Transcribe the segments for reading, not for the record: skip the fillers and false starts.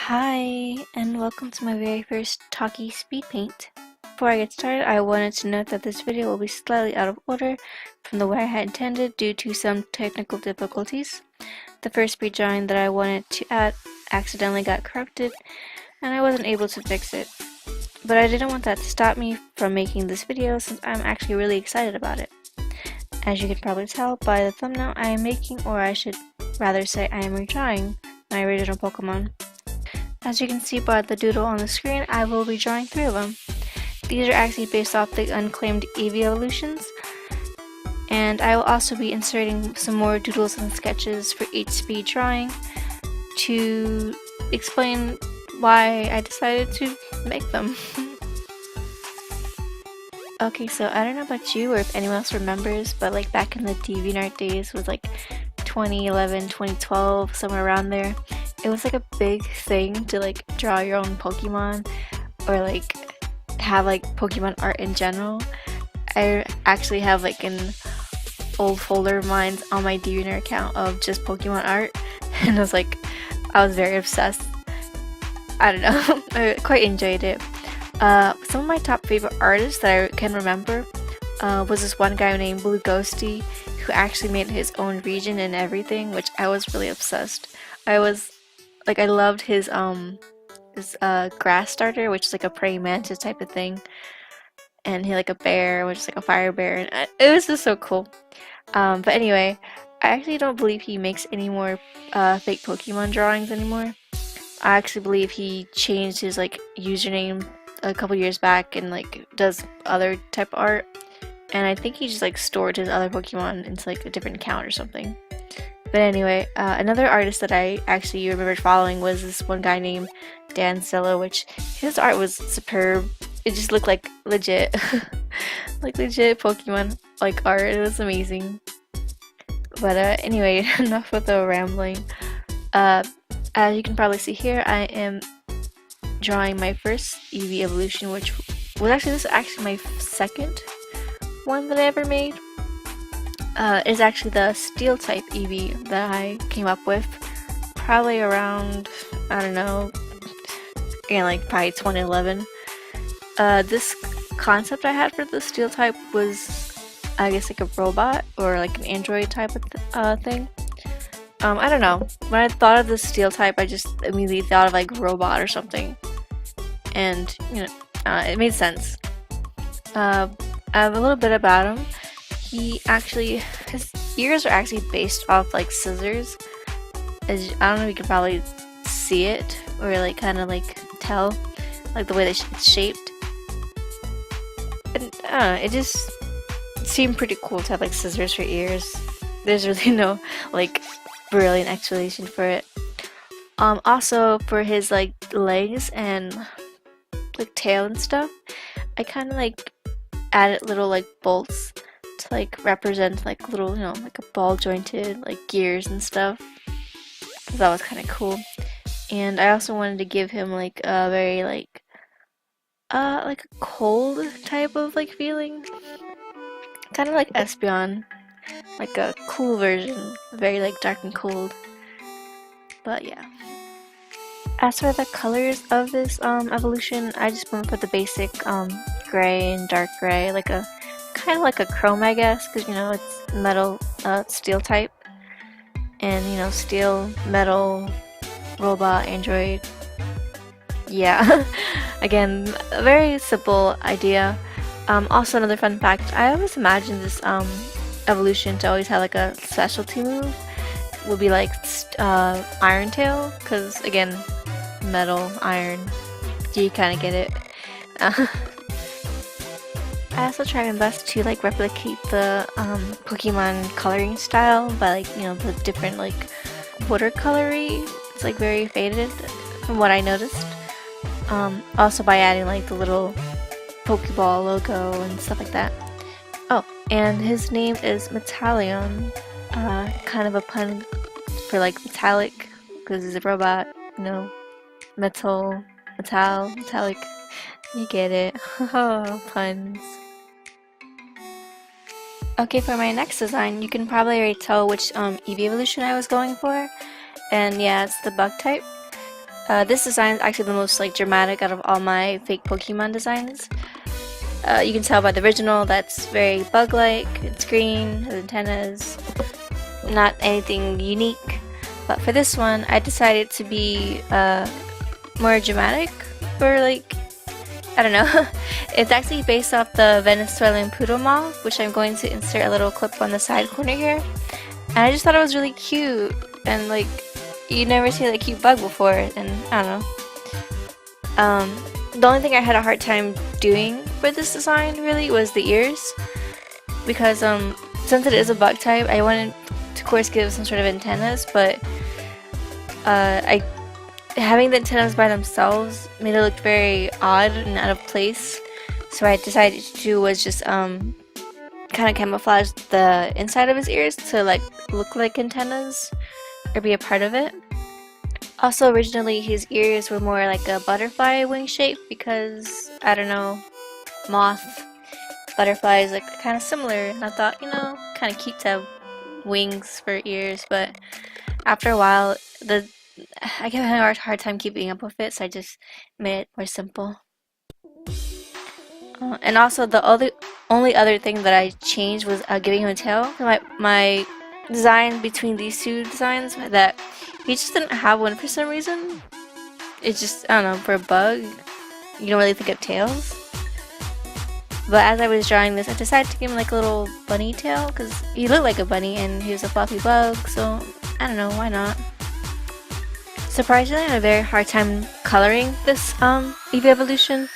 Hi, and welcome to my very first talkie speed paint. Before I get started, I wanted to note that this video will be slightly out of order from the way I had intended due to some technical difficulties. The first speed drawing that I wanted to add accidentally got corrupted, and I wasn't able to fix it. But I didn't want that to stop me from making this video since I'm actually really excited about it. As you can probably tell by the thumbnail, I am making, or I should rather say I am redrawing, my original Pokemon. As you can see by the doodle on the screen, I will be drawing 3 of them. These are actually based off the unclaimed Eevee evolutions, and I will also be inserting some more doodles and sketches for each speed drawing to explain why I decided to make them. Okay, so I don't know about you or if anyone else remembers, but like back in the DeviantArt days was like 2011, 2012, somewhere around there. It was like a big thing to like draw your own Pokemon or like have like Pokemon art in general. I actually have like an old folder of mine on my DeviantArt account of just Pokemon art, and I was very obsessed. I don't know, I quite enjoyed it. Some of my top favorite artists that I can remember was this one guy named Blue Ghosty who actually made his own region and everything, which I was really obsessed. I loved his grass starter, which is like a praying mantis type of thing, and he had like a bear, which is like a fire bear, and it was just so cool. But anyway, I actually don't believe he makes any more fake Pokemon drawings anymore. I actually believe he changed his like username a couple years back and like does other type of art, and I think he just like stored his other Pokemon into like a different account or something. But anyway, another artist that I actually remembered following was this one guy named Dan Silla, which his art was superb. It just looked like legit, like legit Pokemon like art. It was amazing. But anyway, enough with the rambling. As you can probably see here, I am drawing my first Eevee evolution, which was this is actually my second one that I ever made. Is actually the steel type Eevee that I came up with probably around, I don't know, again like probably 2011. This concept I had for the steel type was I guess like a robot or like an android type of thing. I don't know, when I thought of the steel type I just immediately thought of like robot or something, and you know, it made sense. I have a little bit about him. His ears are actually based off like scissors. I don't know if you can probably see it or like kind of like tell like the way that it's shaped. And I don't know, it just seemed pretty cool to have like scissors for ears. There's really no like brilliant explanation for it. Also for his like legs and like tail and stuff, I kind of like added little like bolts to like represent like little, you know, like a ball jointed like gears and stuff. That was kind of cool. And I also wanted to give him like a very like a cold type of like feeling, kind of like Espeon, like a cool version, very like dark and cold. But yeah. As for the colors of this evolution, I just went for the basic gray and dark gray, like a kind of like a chrome, I guess, because you know it's metal, steel type, and you know steel, metal, robot, android. Yeah, again, a very simple idea. Also, another fun fact: I always imagined this evolution to always have like a specialty move. Would be like Iron Tail, because again, metal, iron. You kind of get it. I also try my best to like replicate the Pokemon coloring style by like, you know, the different like watercolory. It's like very faded from what I noticed. Also by adding like the little Pokeball logo and stuff like that. Oh, and his name is Metallion. Kind of a pun for like metallic, because he's a robot, you know, metallic. You get it. Puns. Okay, for my next design, you can probably already tell which Eevee evolution I was going for. And yeah, it's the bug type. This design is actually the most like dramatic out of all my fake Pokemon designs. You can tell by the original that's very bug-like. It's green, has antennas, not anything unique. But for this one, I decided to be more dramatic, or like, I don't know. It's actually based off the Venezuelan poodle moth, which I'm going to insert a little clip on the side corner here. And I just thought it was really cute, and like, you never see that cute bug before, and I don't know. The only thing I had a hard time doing for this design really was the ears, because since it is a bug type, I wanted to of course give some sort of antennas, but having the antennas by themselves made it look very odd and out of place. So what I decided to do was just kind of camouflage the inside of his ears to like look like antennas or be a part of it. Also, originally his ears were more like a butterfly wing shape because, I don't know, moth, butterflies like kind of similar, and I thought, you know, kind of cute to have wings for ears, but after a while I kept having a hard time keeping up with it, so I just made it more simple. And also the only other thing that I changed was giving him a tail. So my design between these two designs, that he just didn't have one for some reason. It's just, I don't know, for a bug, you don't really think of tails. But as I was drawing this, I decided to give him like a little bunny tail because he looked like a bunny and he was a fluffy bug, so I don't know, why not? Surprisingly, I had a very hard time coloring this Eevee evolution.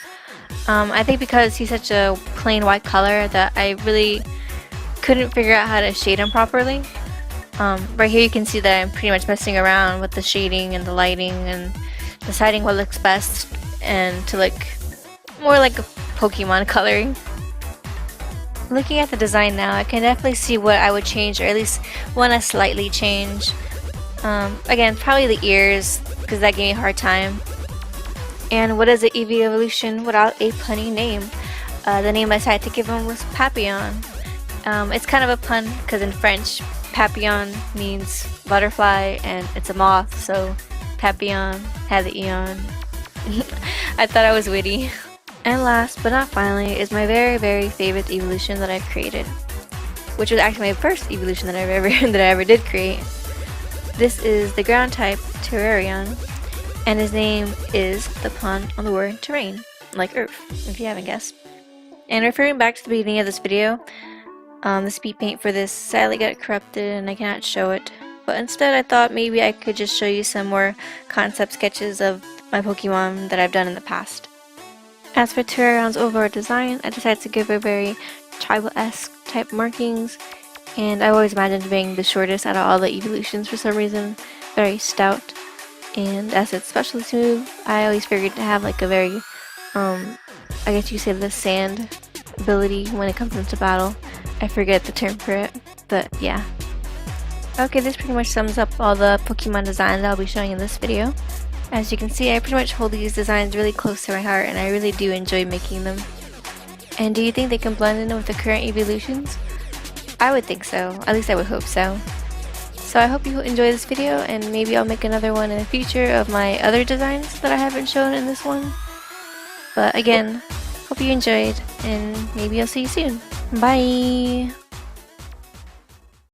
I think because he's such a plain white color that I really couldn't figure out how to shade him properly. Right here you can see that I'm pretty much messing around with the shading and the lighting and deciding what looks best and to look more like a Pokemon coloring. Looking at the design now, I can definitely see what I would change, or at least want to slightly change. Again, probably the ears, because that gave me a hard time. And what is an Eevee evolution without a punny name? The name I decided to give him was Papillon. It's kind of a pun, because in French, papillon means butterfly, and it's a moth, so Papillon had the eon. I thought I was witty. And last but not finally is my very favorite evolution that I've created, which was actually my first evolution that I ever did create. This is the ground type Terrarion, and his name is the pun on the word terrain, like Earth, if you haven't guessed. And referring back to the beginning of this video, the speed paint for this sadly got corrupted and I cannot show it, but instead I thought maybe I could just show you some more concept sketches of my Pokemon that I've done in the past. As for Terrarion's overall design, I decided to give her very tribal-esque type markings, and I always imagined being the shortest out of all the evolutions for some reason, very stout. And as its specialty move, I always figured to have like a very, I guess you could say the sand ability when it comes into battle. I forget the term for it, but yeah. Okay, this pretty much sums up all the Pokemon designs I'll be showing in this video. As you can see, I pretty much hold these designs really close to my heart, and I really do enjoy making them. And do you think they can blend in with the current evolutions? I would think so, at least I would hope so. So I hope you enjoy this video, and maybe I'll make another one in the future of my other designs that I haven't shown in this one. But again, hope you enjoyed, and maybe I'll see you soon. Bye!